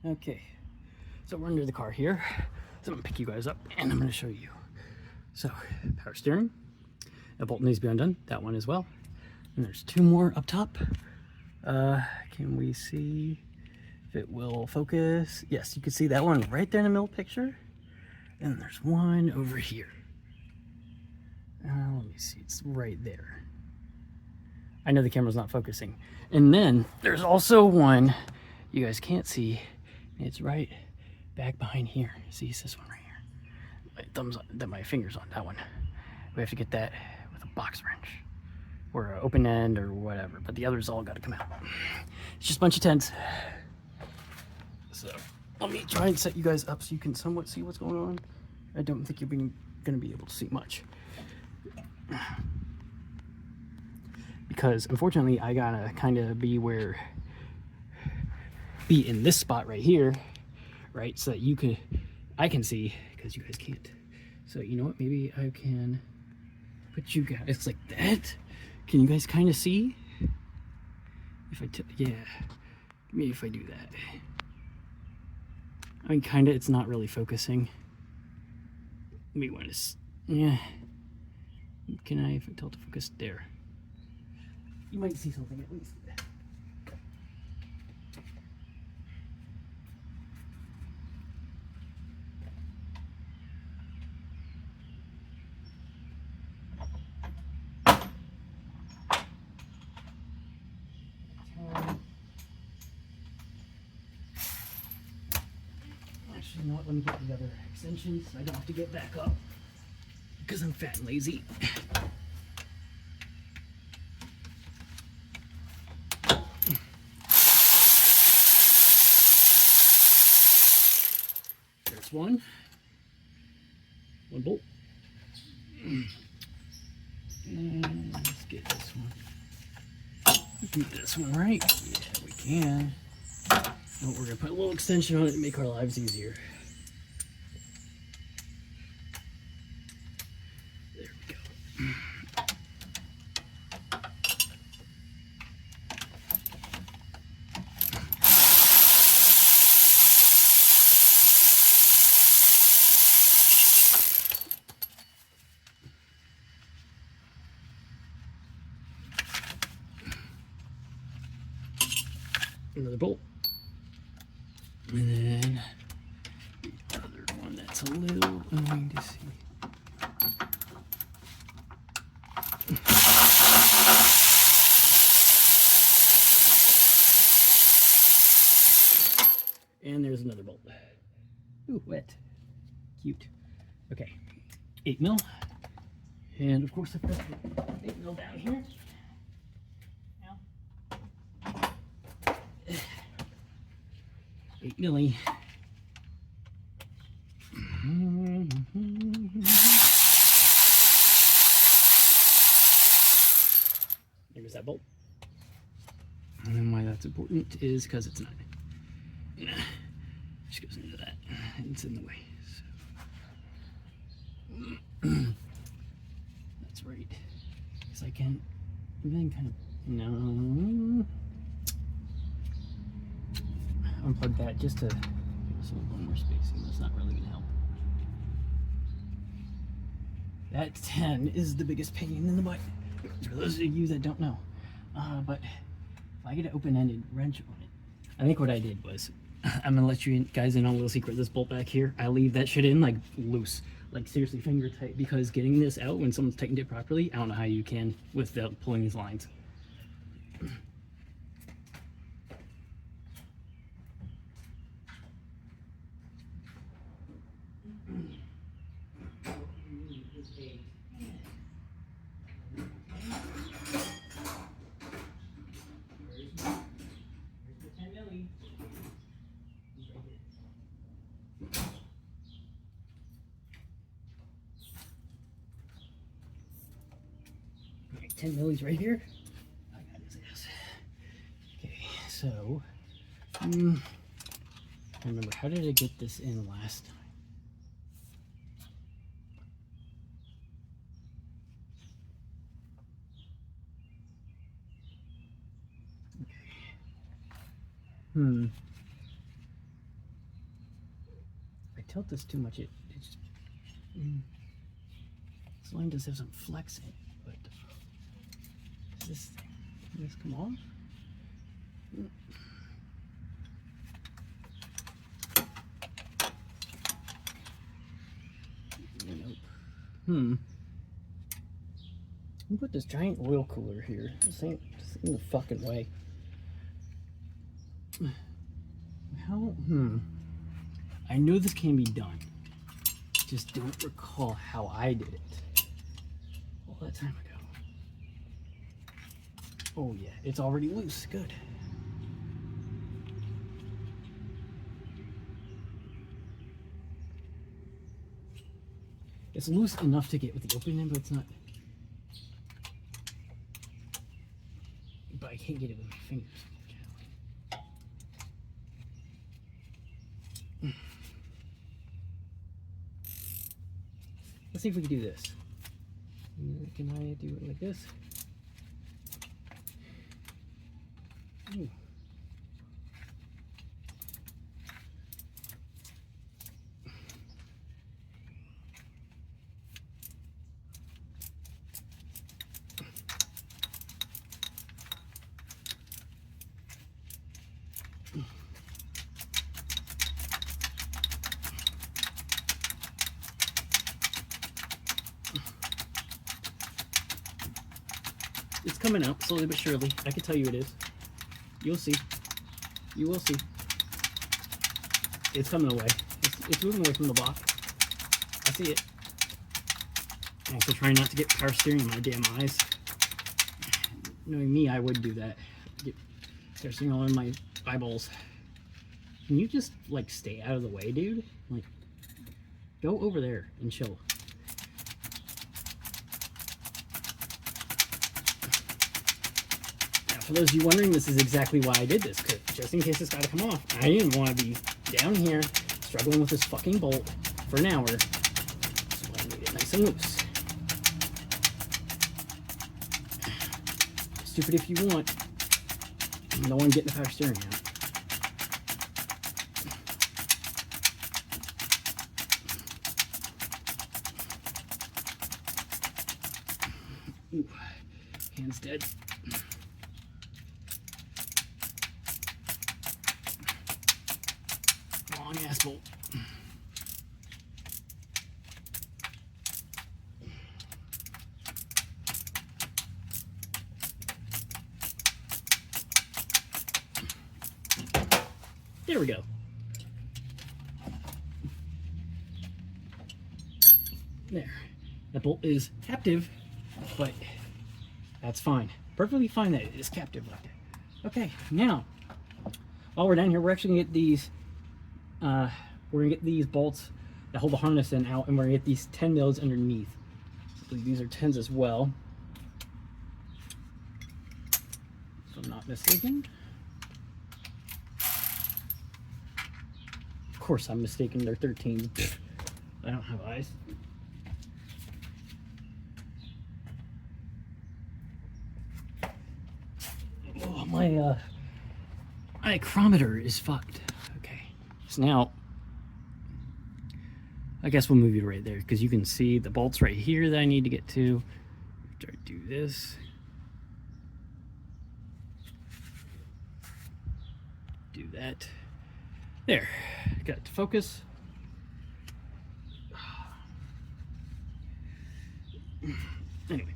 Okay, so we're under the car here. So I'm gonna pick you guys up and I'm gonna show you. So, power steering. That bolt needs to be undone, that one as well. And there's two more up top. Can we see if it will focus? Yes, you can see that one right there in the middle picture. And there's one over here. Let me see, it's right there. I know the camera's not focusing. And then there's also one you guys can't see. It's right back behind here. See, it's this one right here. My thumb's on, that my finger's on that one. We have to get that with a box wrench or an open end or whatever, but the others all got to come out. It's just a bunch of tents. So let me try and set you guys up so you can somewhat see what's going on. I don't think you're going to be able to see much. Because unfortunately I gotta kind of be in this spot right here, right, so that I can see, because you guys can't. So you know what, maybe I can put you guys like that. Can you guys kind of see? If yeah, maybe if I do that. I mean, kind of, it's not really focusing. Maybe when it's, yeah. Can I tilt to focus there? You might see something at least. Actually, you know what? Let me get the other extensions so I don't have to get back up because I'm fat and lazy. There's one bolt. And let's get this one. Keep this one right. Yeah, we can. Oh, we're gonna put a little extension on it to make our lives easier. There we go. Another bolt. And then the other one that's a little annoying to see. And there's another bolt. Ooh, wet. Cute. Okay. 8 mil. And of course I've got the 8 mil down here. 8 milli. There's that bolt. And then why that's important is because it's not. Just goes into that. It's in the way. So. That's right. Because I can then kind of no. Unplug that just to give us a little more spacing. That's not really going to help. That 10 is the biggest pain in the butt, for those of you that don't know. But if I get an open-ended wrench on it, I think what I did was, I'm going to let you guys in on a little secret. This bolt back here, I leave that shit in like loose, like seriously finger tight, because getting this out when someone's tightened it properly, I don't know how you can without pulling these lines. Okay, 10 millis right here. I got his ass. Okay, so remember, how did I get this in last time? Okay. tilt this too much, it just... This line does have some flex in it, but... Is this thing? Can this come off? Nope. Let me put this giant oil cooler here. This ain't in the fucking way. How? I know this can be done. Just don't recall how I did it all that time ago. Oh yeah, it's already loose. Good. It's loose enough to get with the opening, but it's not. But I can't get it with my fingers. Let's see if we can do this. Can I do it like this? Ooh. It's coming out slowly but surely. I can tell you it is. You'll see. You will see. It's coming away. It's moving away from the block. I see it. I'm also trying not to get power steering in my damn eyes. Knowing me, I would do that. Get power steering all in my eyeballs. Can you just, like, stay out of the way, dude? Like, go over there and chill. For those of you wondering, this is exactly why I did this, just in case it's got to come off. I didn't want to be down here struggling with this fucking bolt for an hour, so I made it nice and loose. Stupid if you want. No one getting the power steering out. Ooh, hand's dead. Long ass bolt. There we go. There. That bolt is captive, but that's fine. Perfectly fine that it is captive like that. Okay, now, while we're down here, we're actually gonna get these bolts that hold the harness in out, and we're gonna get these 10 mils underneath. I believe these are 10s as well, if I'm not mistaken. Of course I'm mistaken, they're 13s. I don't have eyes. Oh, my micrometer is fucked. Okay, so now I guess we'll move you right there because you can see the bolts right here that I need to get to. Try to do this. Do that. There. Got it to focus. Anyway.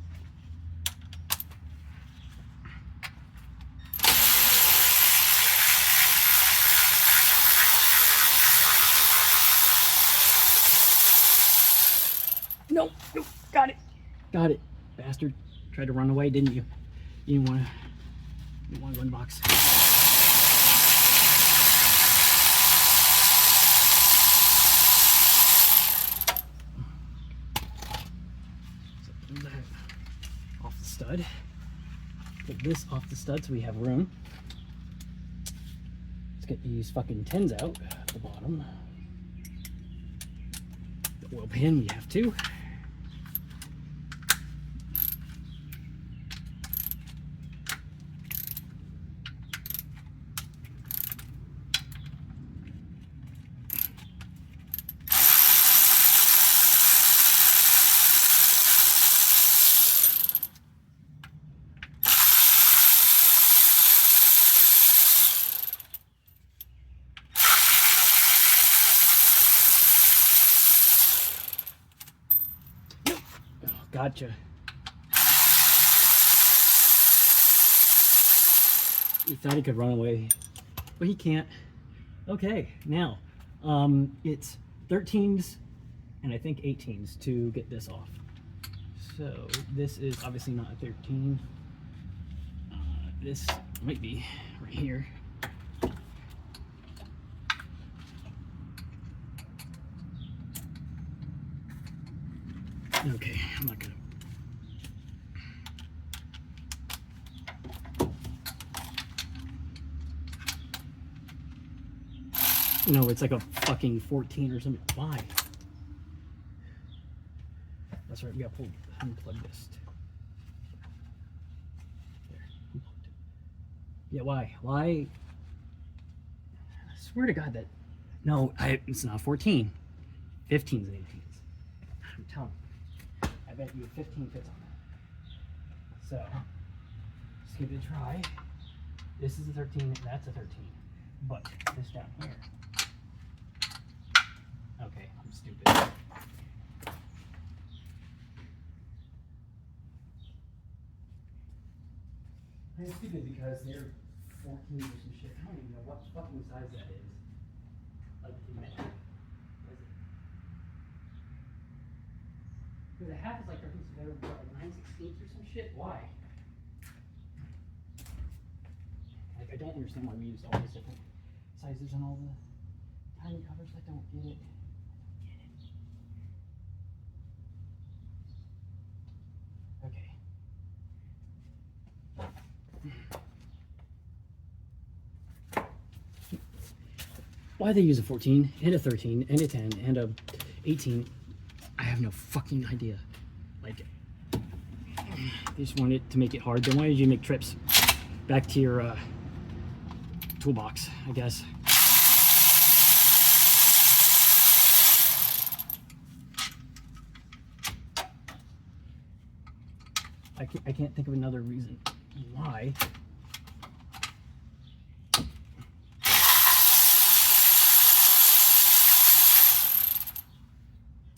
Nope, nope, got it. Got it. Bastard. Tried to run away, didn't you? You didn't want to go in the box. So pull that off the stud. Pull this off the stud so we have room. Let's get these fucking 10s out at the bottom. The oil pan, we have to. Gotcha. He thought he could run away, but he can't. Okay, now, it's 13s and I think 18s to get this off. So this is obviously not a 13. This might be right here. Okay, I'm not gonna. No, it's like a fucking 14 or something. Why? That's right, we gotta unplug this. There, unplugged. Yeah, why? Why? I swear to God that. No, it's not 14. 15s and 18s. I'm telling you. I bet you 15 fits on that. So, let's give it a try. This is a 13, that's a 13. But this down here. Okay, I'm stupid. I'm stupid because they're 14 or some shit. I don't even know what fucking size that is. Like, in metric. What is it? Because a half is like, they're like 9/16 or some shit. Why? Like, I don't understand why we use all these different sizes and all the tiny covers. I don't get it. Okay. Why they use a 14 and a 13 and a 10 and a 18, I have no fucking idea. Like, they just wanted to make it hard. Then why did you make trips back to your toolbox, I guess? I can't think of another reason why.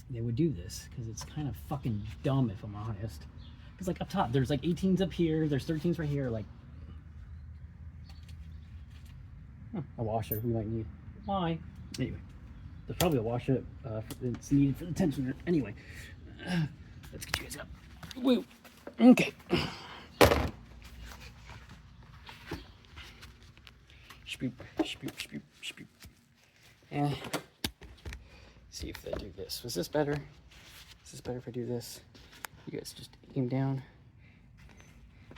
They would do this, because it's kind of fucking dumb, if I'm honest. Because like up top, there's like 18s up here, there's 13s right here, like a washer we might need. Why? Anyway, there's probably a washer that's needed for the tensioner. Anyway, let's get you guys up. Woo. Okay. Spoop, spoop, spoop, spoop. And see if they do this. Was this better? Is this better if I do this? You guys just aim down.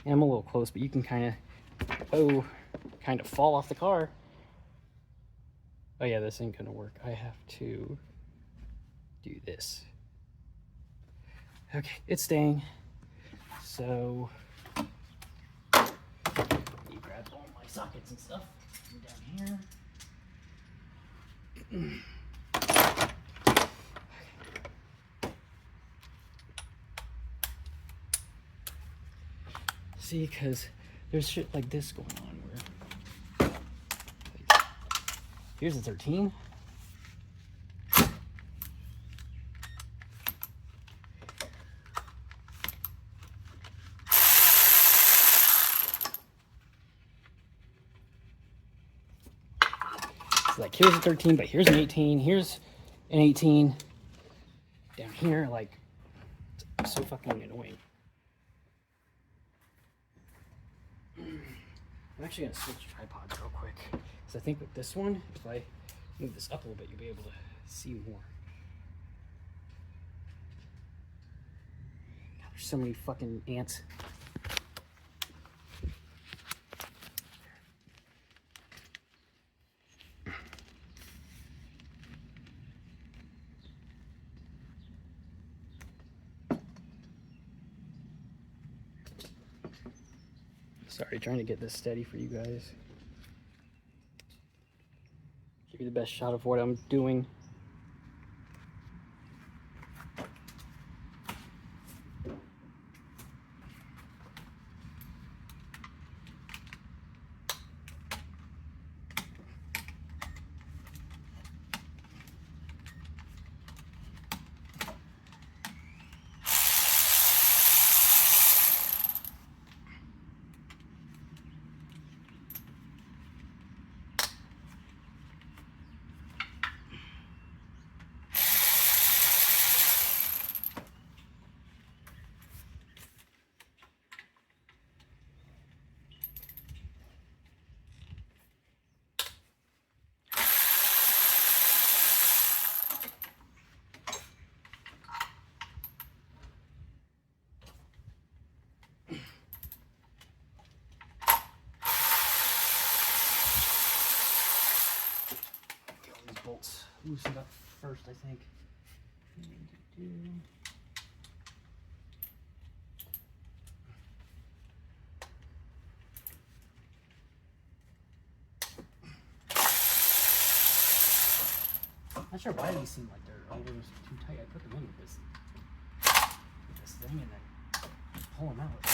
And I'm a little close, but you can kind of fall off the car. Oh yeah, this ain't gonna work. I have to do this. Okay, it's staying. So you grab all my sockets and stuff down here. See, because there's shit like this going on where here's a 13. Like here's a 13, but here's an 18, here's an 18. Down here, like, it's so fucking annoying. I'm actually gonna switch tripods real quick, because I think with this one, if I move this up a little bit, you'll be able to see more. God, there's so many fucking ants. Sorry, trying to get this steady for you guys. Give you the best shot of what I'm doing. bolts loosened up first, I think. Not sure why these seem like they're always too tight. I put them in with this thing and then pull them out with it.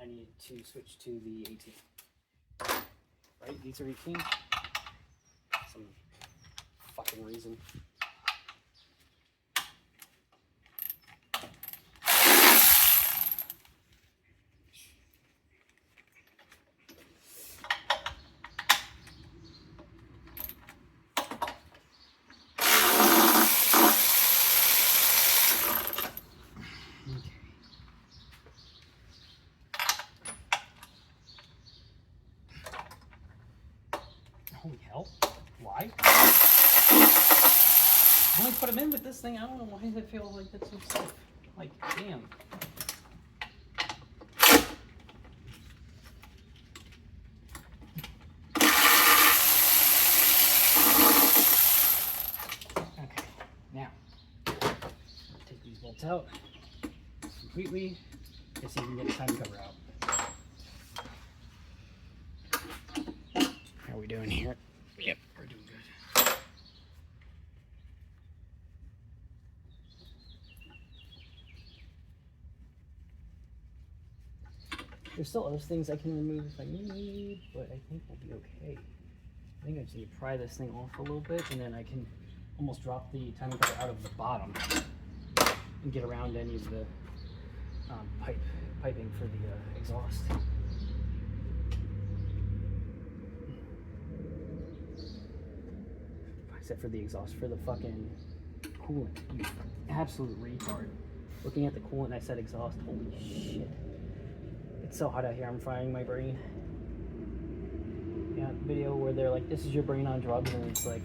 I need to switch to the 18. Right? These are 18? Some fucking reason. Holy hell. Why? I only put them in with this thing. I don't know why I feel like that's so safe. Like, damn. Okay, now, take these bolts out completely. Guess you can get the timing cover out. How are we doing here? Yep, we're doing good. There's still other things I can remove if I need, but I think we'll be okay. I think I just need to pry this thing off a little bit, and then I can almost drop the timing cover out of the bottom and get around any of the piping for the exhaust. Except for the exhaust, for the fucking coolant. You absolute retard. Looking at the coolant, I said exhaust. Holy shit. It's so hot out here, I'm frying my brain. Yeah, video where they're like, this is your brain on drugs, and it's like,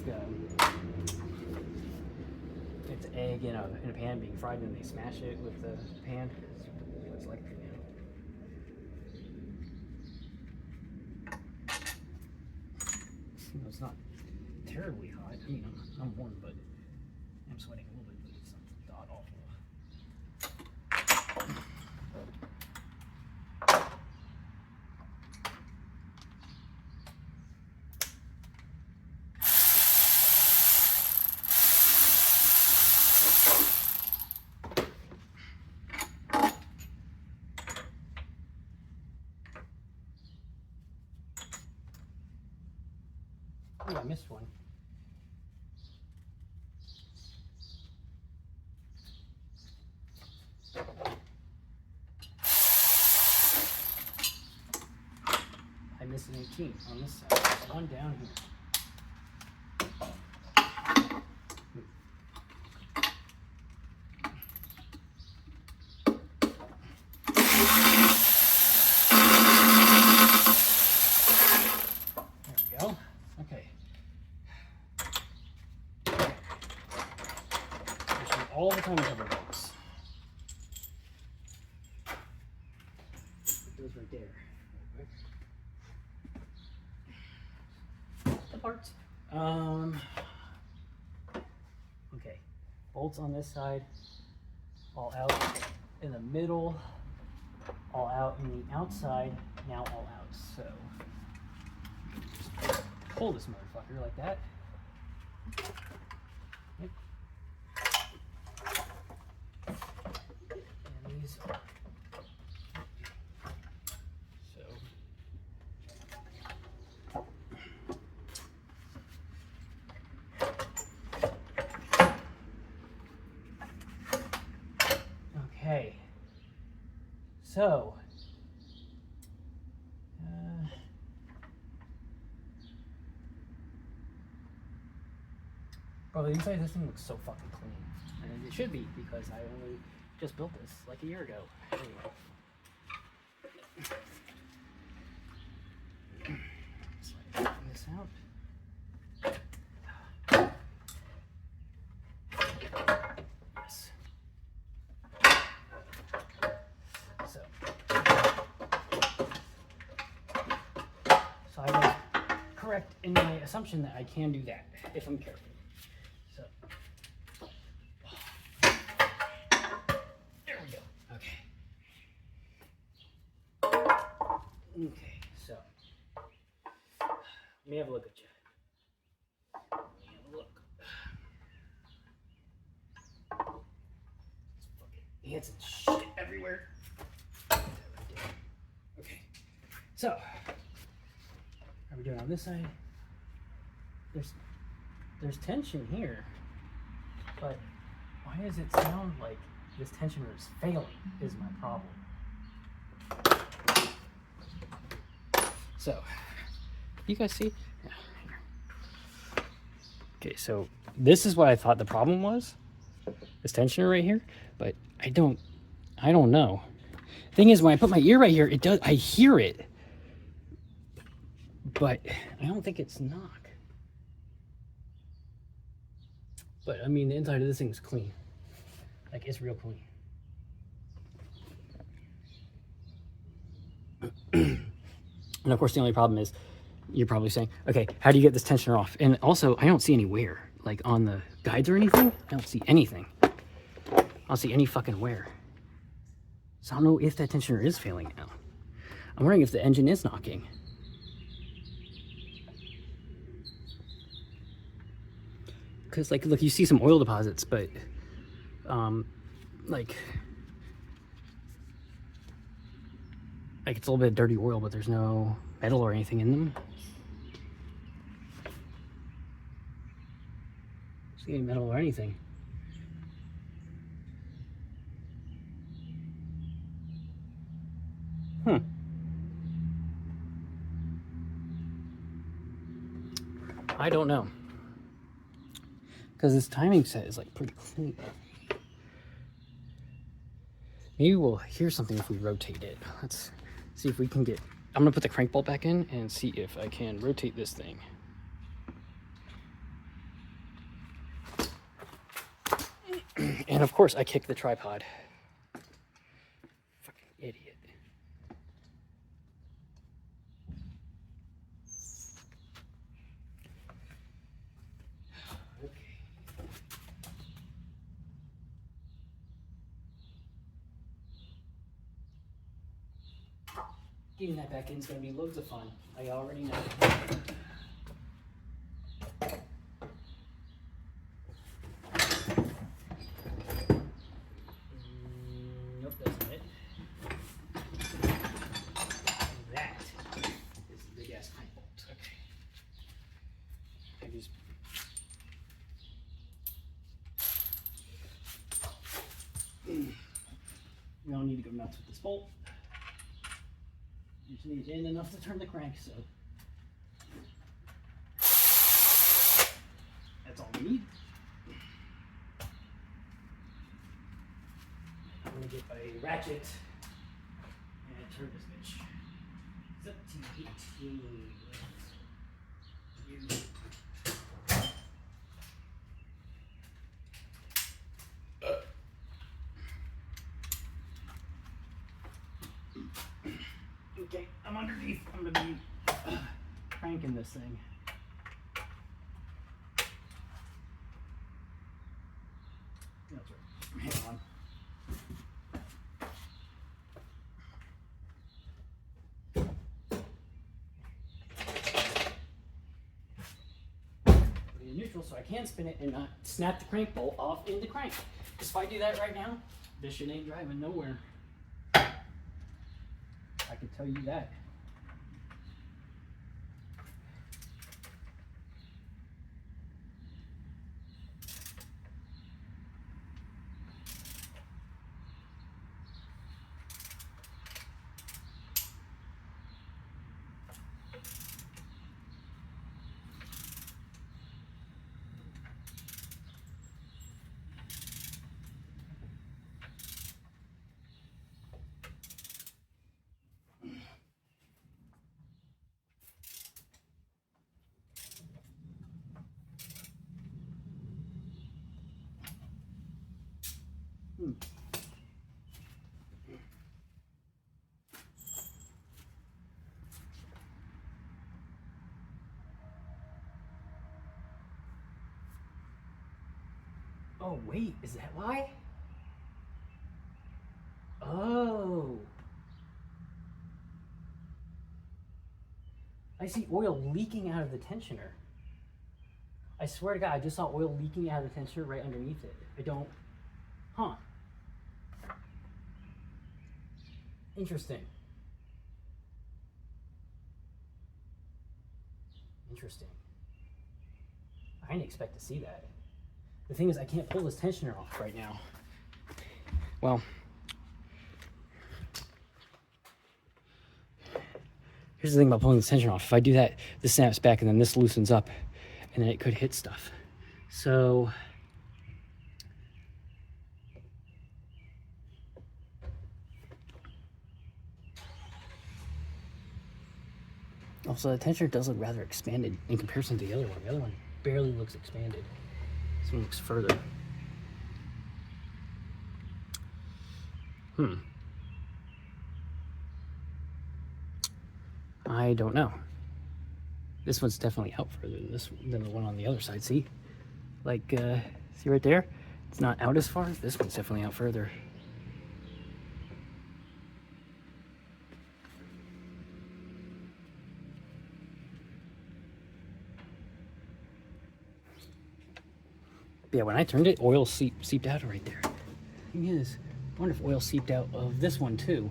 it's egg in a pan being fried, and they smash it with the pan. That's what it's like right now. You know, it's not terribly hot. I mean, I'm warm, but I'm sweating a little bit, but it's not god awful. Oh, I missed one. I missed an 18 on this side. There's one down here. There we go. Okay. All the time cover bolts. Put those right there. The parts. Okay. Bolts on this side, all out. In the middle, all out. In the outside, now all out. So just pull this motherfucker like that. Yep. And these are so. Okay. So Bro, the inside of this thing looks so fucking clean. And it should be, because I only just built this like a year ago. Anyway. Slide this out. Yes. So I was correct in my assumption that I can do that if I'm careful. So there we go. Okay. Okay, so let me have a look at you. Let me have a look. Fucking ants and shit everywhere. Okay, so are we doing on this side? There's tension here, but why does it sound like this tensioner is failing is my problem. So, you guys see? Yeah, here. Okay, so this is what I thought the problem was. This tensioner right here, but I don't know. Thing is, when I put my ear right here, I hear it. But I don't think it's knock. But I mean, the inside of this thing is clean. Like, it's real clean. And of course, the only problem is, you're probably saying, okay, how do you get this tensioner off? And also, I don't see any wear. Like, on the guides or anything, I don't see anything. I don't see any fucking wear. So I don't know if that tensioner is failing now. I'm wondering if the engine is knocking. Because, like, look, you see some oil deposits, but, like it's a little bit of dirty oil, but there's no metal or anything in them. Don't see any metal or anything. I don't know. Because this timing set is like pretty clean. Maybe we'll hear something if we rotate it. Let's see if we can get... I'm going to put the crank bolt back in and see if I can rotate this thing. And of course I kicked the tripod. Fucking idiot. Getting that back in is going to be loads of fun. I already know. Nope, that's not it. That is the big ass crank bolt. Okay. I just... We don't need to go nuts with this bolt. You just need it in enough to turn the crank, so that's all we need. I'm gonna get a ratchet and turn this bitch. 17, 18. Okay, I'm underneath. I'm gonna be cranking this thing. That's right. Hang on. Put it in neutral so I can spin it and not snap the crank bolt off in the crank. Because if I do that right now, this shit ain't driving nowhere. I can tell you that. Oh, wait, is that why? Oh. I see oil leaking out of the tensioner. I swear to God, I just saw oil leaking out of the tensioner right underneath it. I don't... Huh. Interesting. Interesting. I didn't expect to see that. The thing is, I can't pull this tensioner off right now. Well, here's the thing about pulling this tensioner off. If I do that, this snaps back and then this loosens up and then it could hit stuff. So, also the tensioner does look rather expanded in comparison to the other one. The other one barely looks expanded. This one looks further. I don't know. This one's definitely out further than the one on the other side. See? Like, see right there? It's not out as far. This one's definitely out further. But yeah, when I turned it, oil seeped out right there. The thing is, I wonder if oil seeped out of this one too.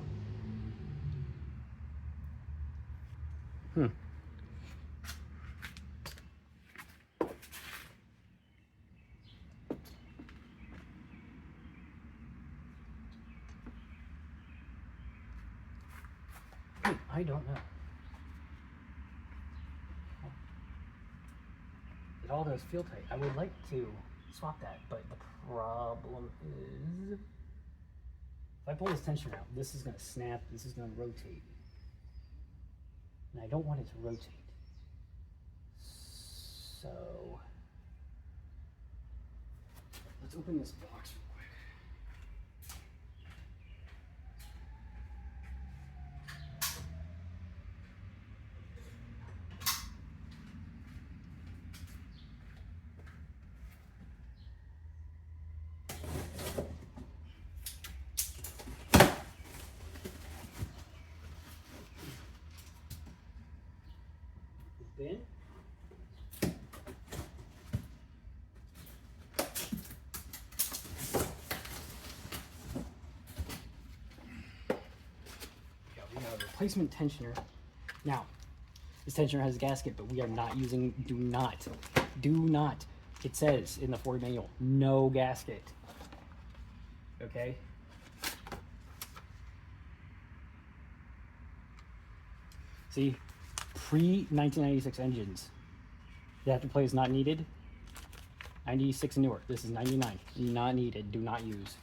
I don't know. It all does feel tight. I would like to swap that, but the problem is, if I pull this tension out, this is going to snap, this is going to rotate. And I don't want it to rotate. So, let's open this box real quick. Bin. We got a replacement tensioner. Now, this tensioner has a gasket, but we are not using, do not, it says in the Ford manual, no gasket. Okay? See, pre-1996 engines, the afterplay is not needed. 96 and newer. This is 99. Not needed. Do not use.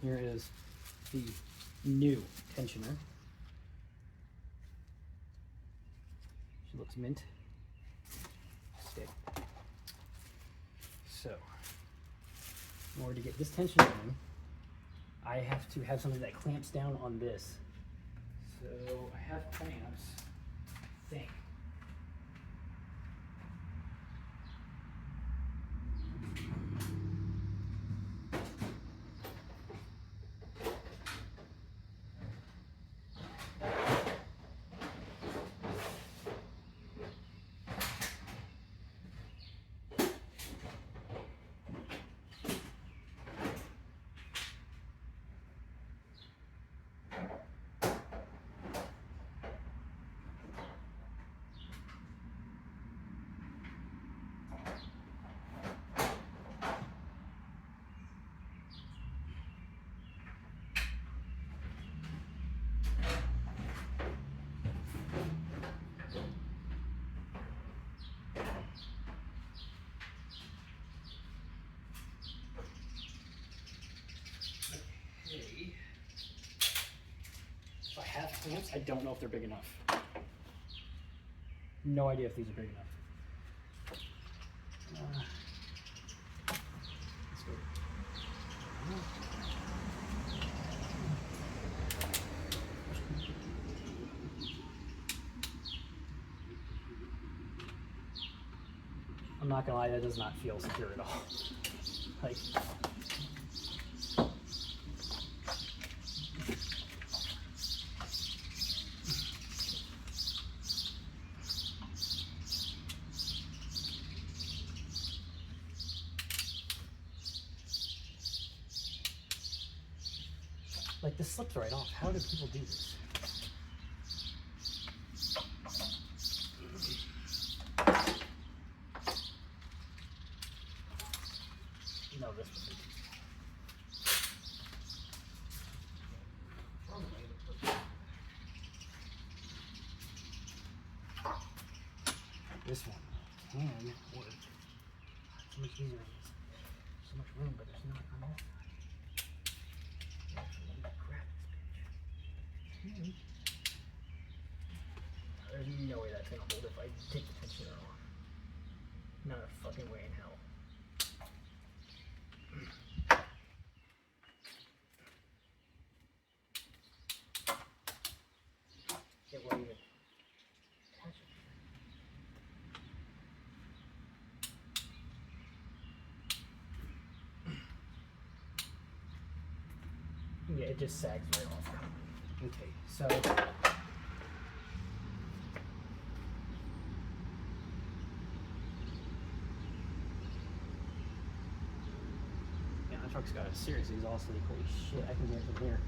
Here is the new tensioner. She looks mint. Stick. So, in order to get this tensioner in, I have to have something that clamps down on this. So I have clamps, I think. Clamps. I don't know if they're big enough. No idea if these are big enough. Let's go. I'm not gonna lie, that does not feel secure at all. Like, this slips right off. How do people do this? No, this one. This one can work. So much easier. So much room, but there's not on that side. Grab this bitch. There's no way that's gonna hold if I take the tensioner off. Not a fucking way in hell. It won't even touch it. Yeah, it just sags right off. Okay, so yeah, the truck's got a serious exhaust leak. Holy shit, I can hear it from here.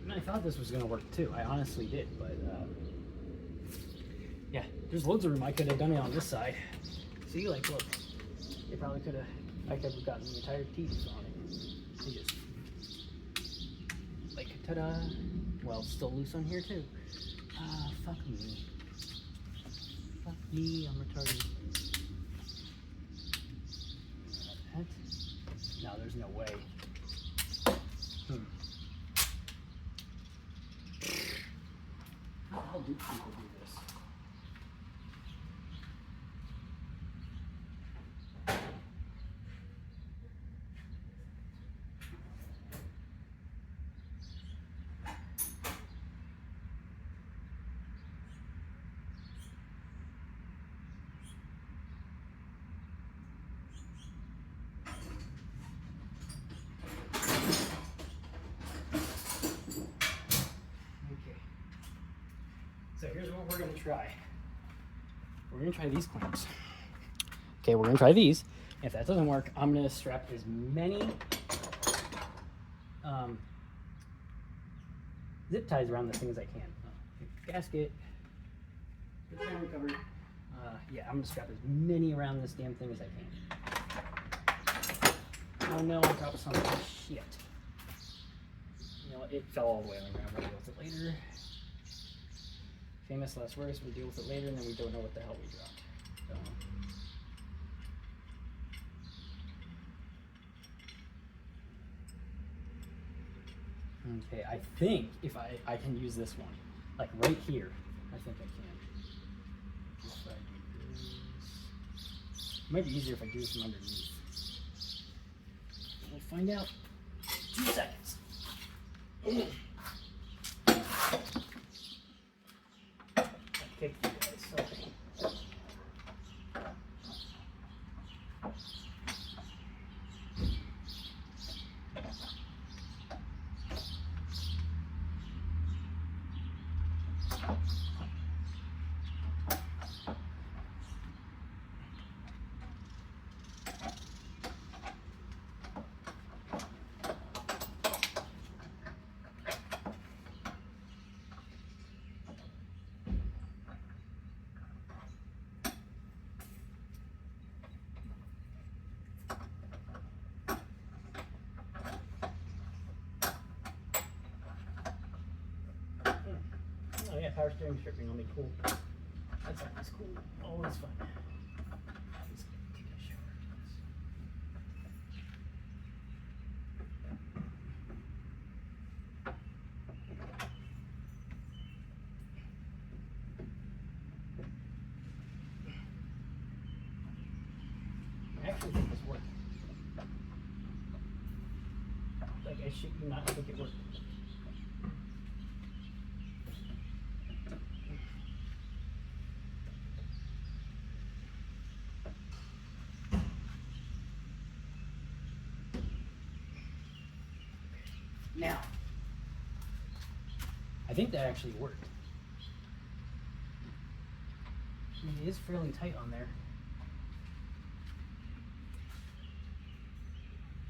And I thought this was gonna work too. I honestly did, but yeah, there's loads of room. I could have done it on this side. See, like, look, they probably could have. I could have gotten the entire teeth on it. And just like, ta-da! Well, it's still loose on here too. Ah, fuck me. Fuck me, I'm retarded. That? No, there's no way. How the hell do people do this? So here's what we're gonna try. We're gonna try these clamps. Okay, we're gonna try these. If that doesn't work, I'm gonna strap as many zip ties around this thing as I can. Gasket, family covered. Yeah, I'm gonna strap as many around this damn thing as I can. Oh no, I dropped something. Shit. You know, it fell all the way on the ground. We'll deal with it later. Famous last words, we deal with it later, and then we don't know what the hell we dropped. So. Okay, I think if I can use this one, like right here, I think I can. If I do this, it might be easier if I do this from underneath. We'll find out. 2 seconds. Kick you guys, so. Oh yeah, power steering stripping on me, cool. That's always cool, always fun. Let's take a shower. actually think this worked. Like, I shit you not, think it worked. Now, I think that actually worked. I mean, it is fairly tight on there.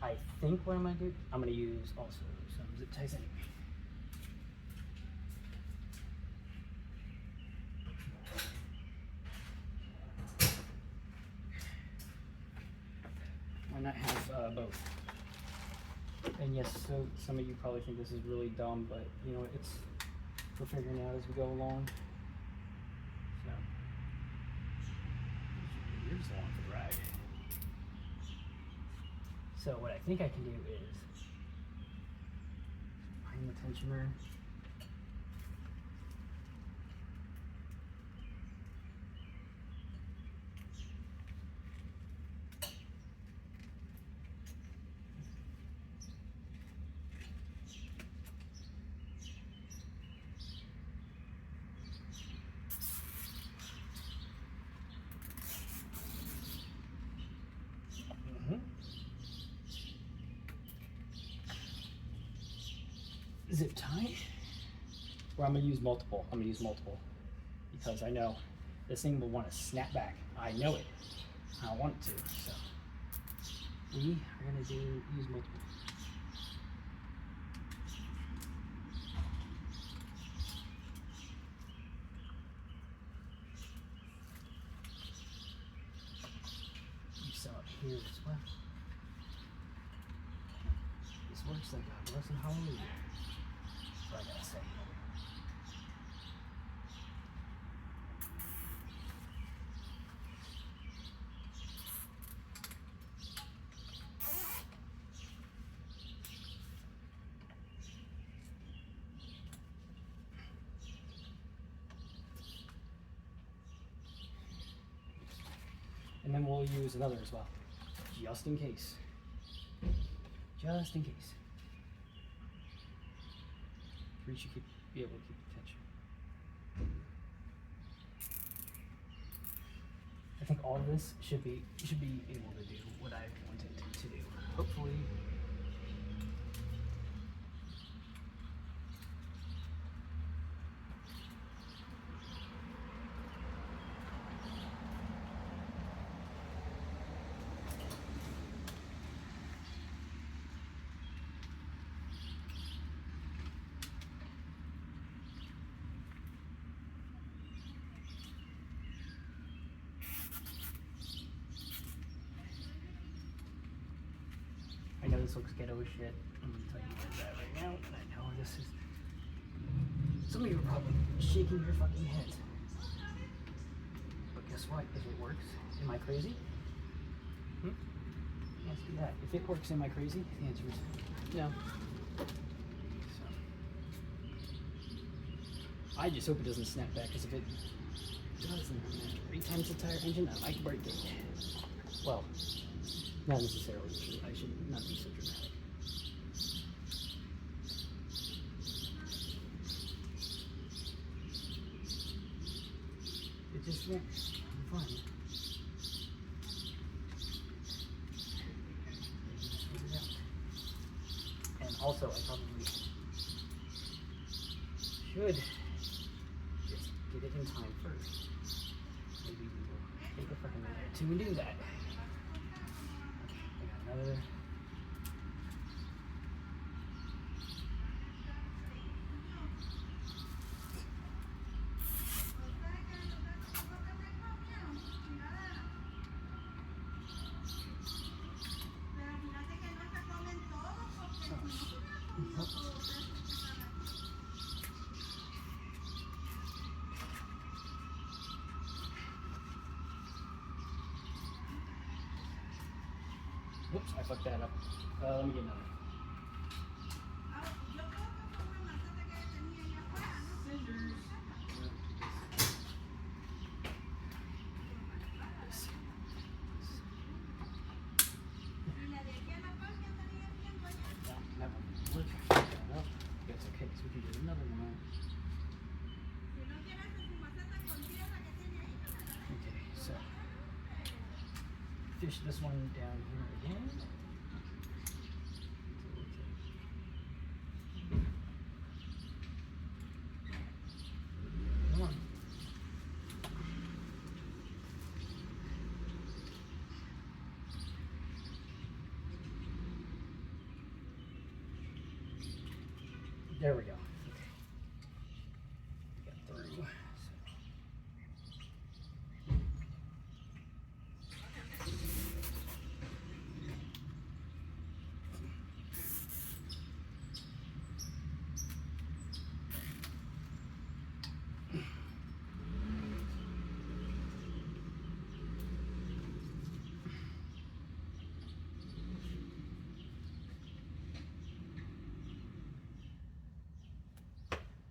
I think what I'm gonna do, I'm gonna use also some zip ties anyway. Why not have both? And yes, so some of you probably think this is really dumb, but you know, we're figuring it out as we go along. So, you're just along for the ride. So what I think I can do is find the tensioner. Zip tie, or I'm gonna use multiple. I'm gonna use multiple because I know this thing will want to snap back. I know it. I want it to. So we are gonna use multiple. Use some up here as well. This works like a blessed hallelujah. I gotta say. And then we'll use another as well, just in case. Just in case. For you should be able to keep the tension. I think all of this should be able to do what I wanted to do. Hopefully. I know this looks ghetto as shit. I'm gonna tell you guys that right now, and I know this is. Some of you are probably shaking your fucking heads. But guess what? If it works, am I crazy? Ask you that. If it works, am I crazy? The answer is no. So, I just hope it doesn't snap back, because if it does, and after 8 times the tire engine, I might break it. Well, not necessarily true. I should not be so dramatic. It just went fun. And also, I probably should just get it in time first. Maybe we will take a fucking minute to do that. I got another. Whoops, I fucked that up. Let me get another. Scissors. push this one down here again. Come on. There we go. Okay. Got through.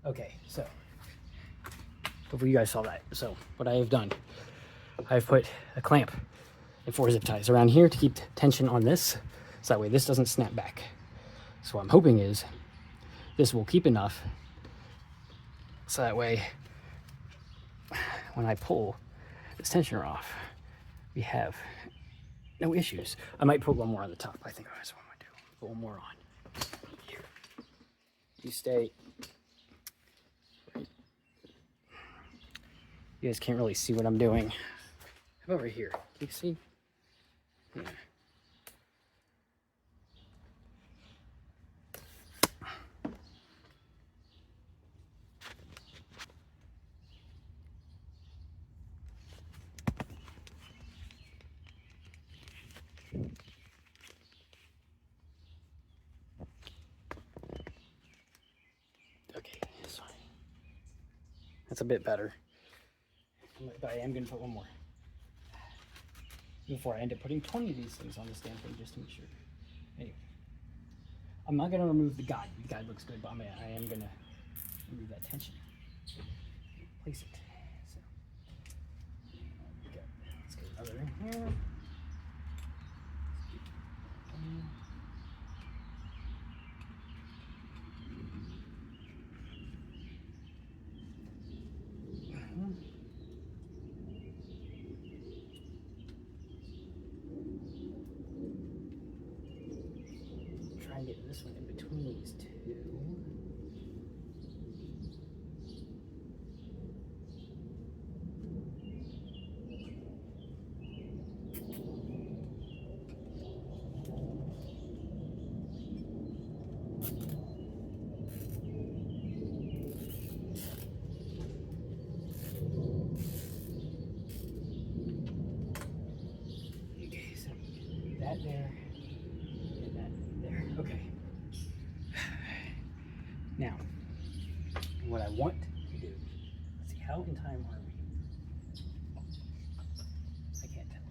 Okay, so hopefully you guys saw that. So what I have done, I've put a clamp and 4 zip ties around here to keep tension on this, so that way this doesn't snap back. So what I'm hoping is this will keep enough, so that way when I pull this tensioner off, we have no issues. I might put one more on the top. I think that's what I'm gonna do. Put one more on. Here. You stay. You guys can't really see what I'm doing. How about right here? Can you see? Yeah. Okay, that's fine. That's a bit better. But I am going to put one more before I end up putting 20 of these things on this damn thing just to make sure. Anyway, I'm not going to remove the guide. The guide looks good, but I am going to remove that tension. Place it. So, okay. Let's get another in here. Try and get this one in between these two. Okay, so that there. Okay. Now, what I want to do, let's see, how in time are we? I can't tell.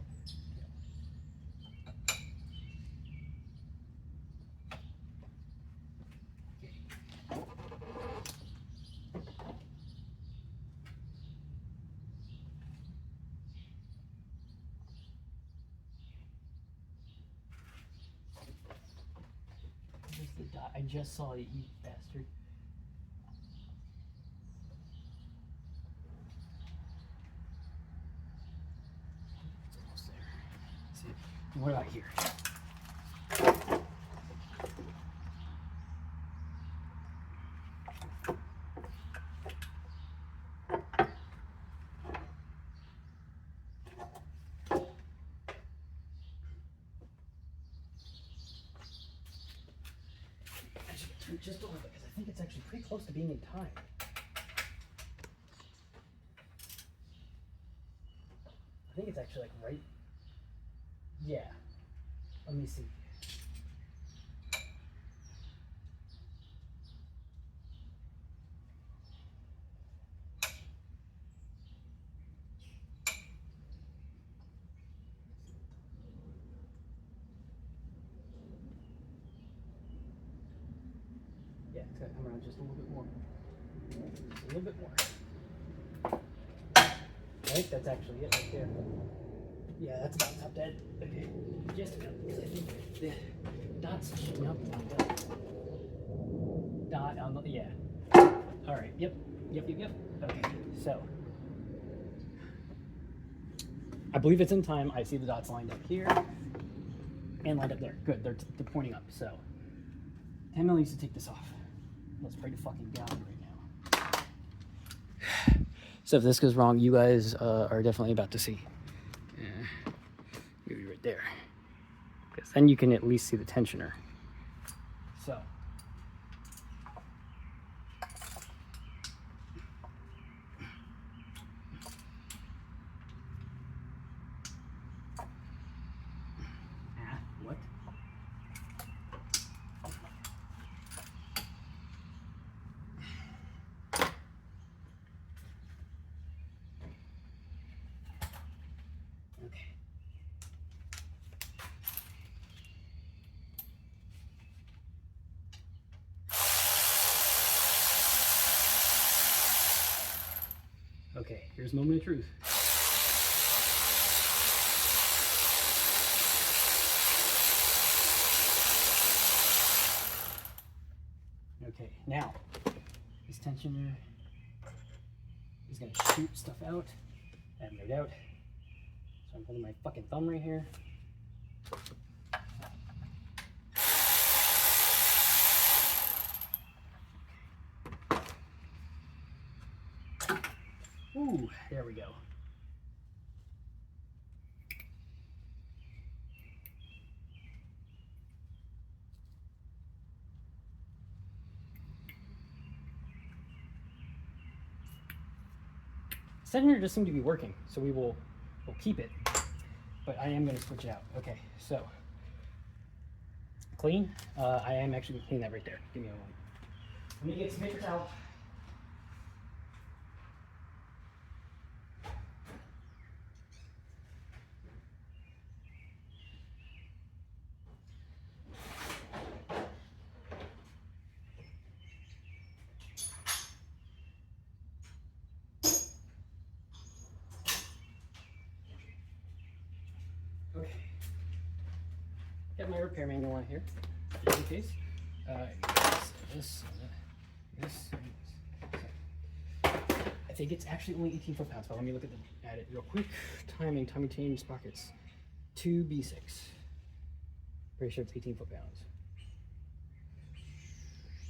Okay. Where's the dot? I just saw it, you bastard. It's almost there. See it? And what about here? Just a little bit, because I think it's actually pretty close to being in time. I think it's actually like right. Yeah. Let me see. Yeah, it's gotta come around just a little bit more. Just a little bit more. I think that's actually it right there. Yeah, that's about top dead. Okay, just about, because I think the dot's showing up on the dot on the, yeah. All right, yep. Okay, so I believe it's in time. I see the dots lined up here and lined up there. Good, they're pointing up. So 10 mil needs to take this off. Let's pray to fucking God right now. So if this goes wrong, you guys are definitely about to see. Maybe right there. Because then you can at least see the tensioner. So. What? Okay. Okay, here's a moment of truth. Okay, now this tensioner is gonna shoot stuff out. I have no doubt. So I'm holding my fucking thumb right here. Ooh, there we go. Tensioner just seemed to be working, so we'll keep it. But I am going to switch it out. Okay, so clean. I am actually going to clean that right there. Give me a moment. Let me get some paper towel. Okay. Got my repair manual on here, just in case. This. I think it's actually only 18 foot-pounds, but let me look at it real quick. Timing chain sprockets. 2B6. Pretty sure it's 18 foot-pounds.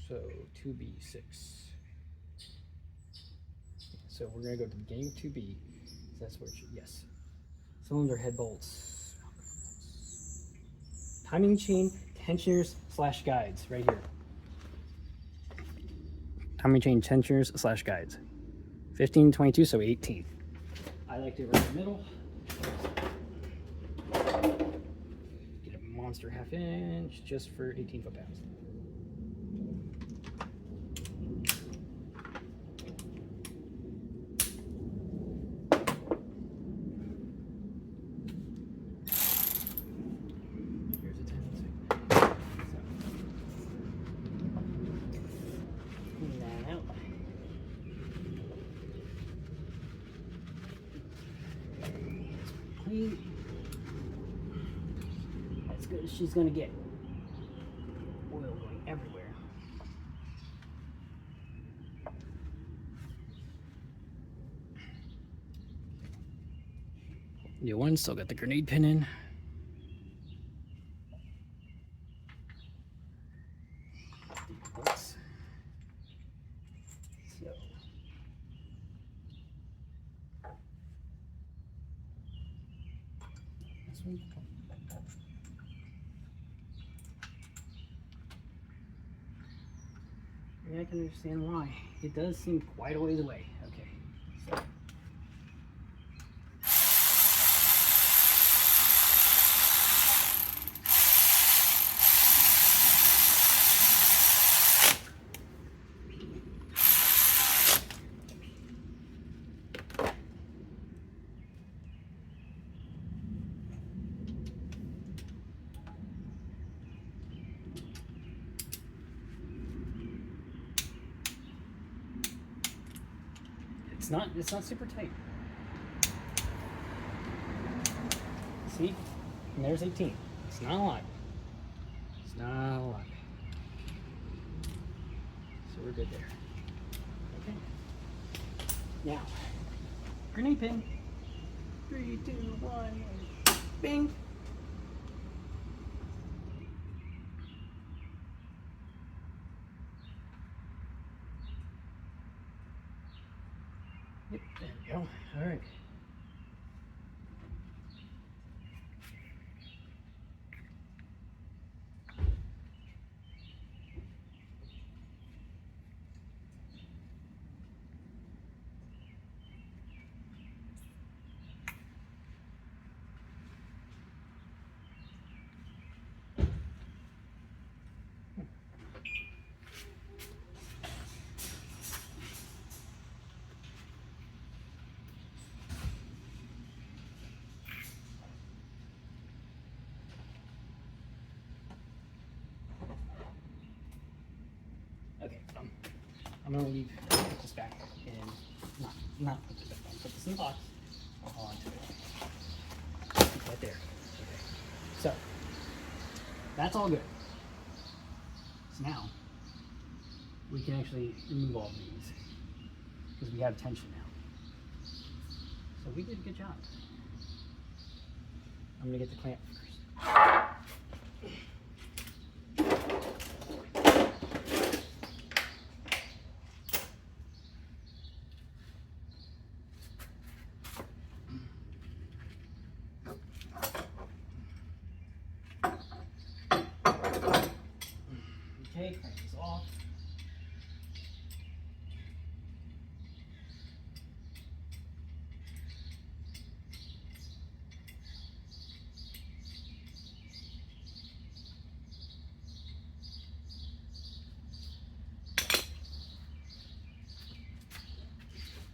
So 2B6. So we're gonna go to the beginning of 2B. So that's where it should, yes. Cylinder head bolts. Timing chain tensioners / guides right here. Timing chain tensioners / guides. 15, 22, so 18. I like it right in the middle. Get a monster 1/2 inch just for 18 foot-pounds. As good as she's gonna get. Oil going everywhere. New one, still got the grenade pin in. I can understand why. It does seem quite a ways away. Okay. So. It's not super tight. See? And there's 18. It's not a lot. It's not a lot. So we're good there. Okay. Now, grenade pin. 3, 2, 1, bing. Yep, there we go. All right. Okay, I'm gonna leave this back and not put this back on. Put this in the box. I'll hold on to it. Right there. Okay. So that's all good. So now we can actually remove all of these because we have tension now. So we did a good job. I'm gonna get the clamp first. Okay, crank this off.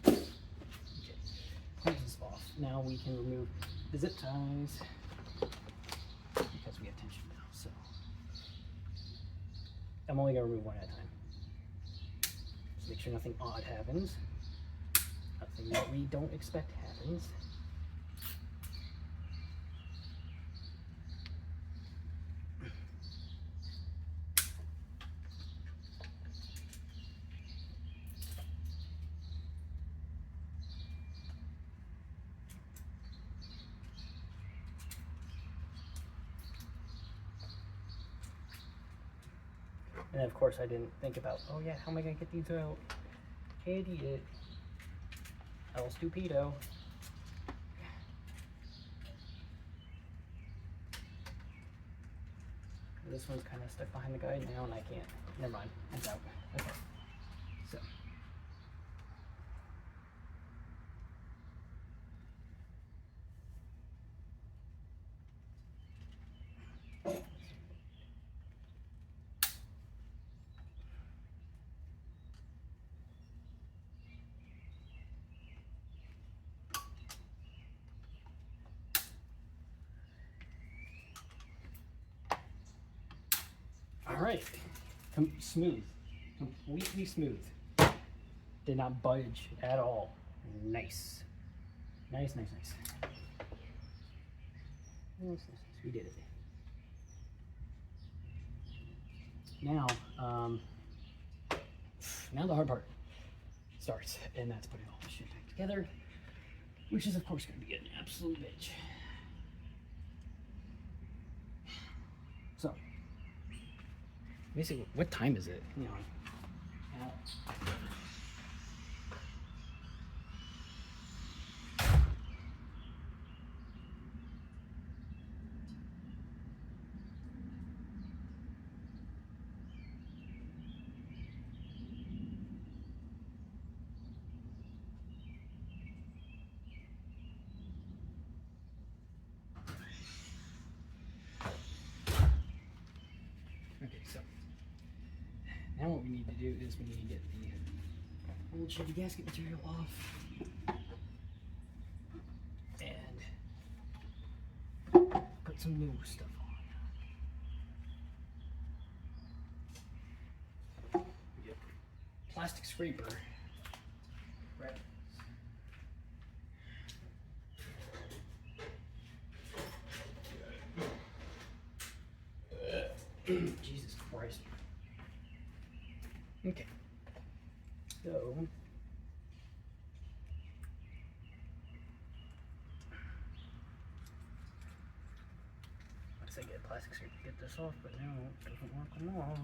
Okay, crank this off. Now we can remove the zip ties because we have tension now. So I'm only gonna remove one at a time. Just make sure nothing odd happens. Nothing that we don't expect happens. And of course I didn't think about, oh yeah, how am I gonna get these out? Idiot. El stupido. This one's kind of stuck behind the guide now and I can't. Never mind, it's out. Okay. So. All right, smooth, completely smooth. Did not budge at all. Nice. Nice, nice, nice. Nice, nice, nice. We did it. Now, now the hard part starts, and that's putting all this shit back together, which is of course going to be an absolute bitch. So, basically, what time is it? You know, okay, so now what we need to do is we need to get the old Chevy gasket material off and put some new stuff on. We get plastic scraper. Right. Jesus Christ. Okay. So plastics here to get this off, but no, it doesn't work them all.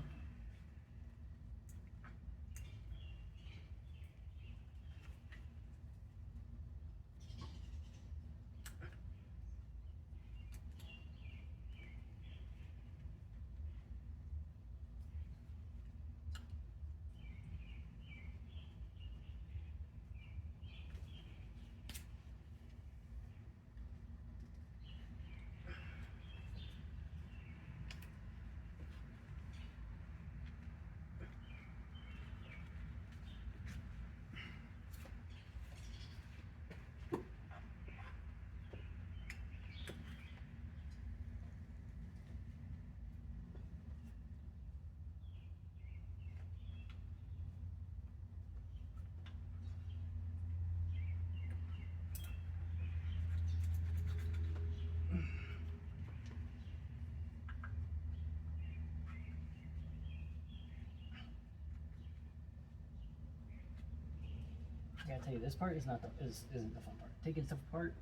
I gotta tell you, this part isn't the fun part. Taking stuff apart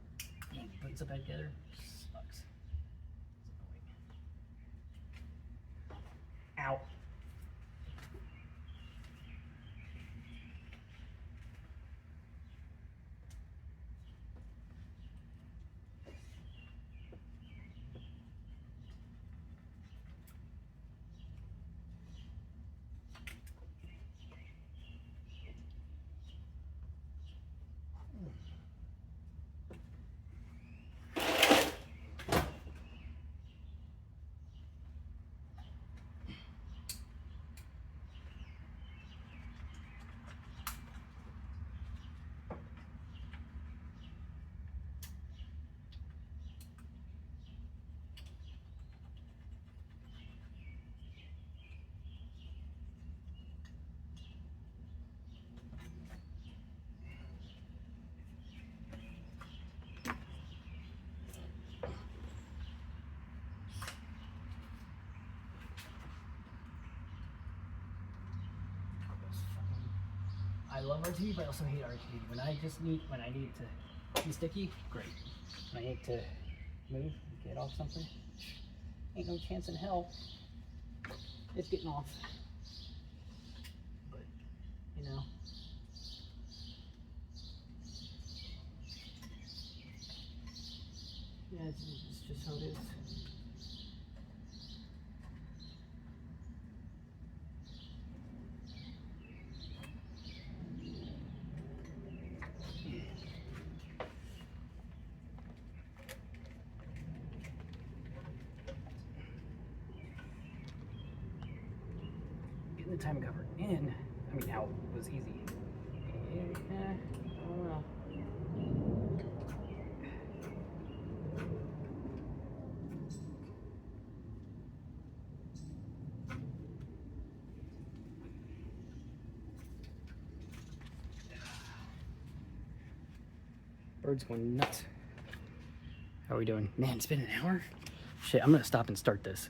and putting stuff back together sucks. It's annoying. Ow. I love RGB, but I also hate RGB. When I need it to be sticky, great. When I need to move, get off something, ain't no chance in hell it's getting off. But, you know. Yeah, it's just how it is. The time cover in, I mean, out was easy. I don't know. Bird's going nuts. How are we doing? Man, it's been an hour. Shit, I'm gonna stop and start this.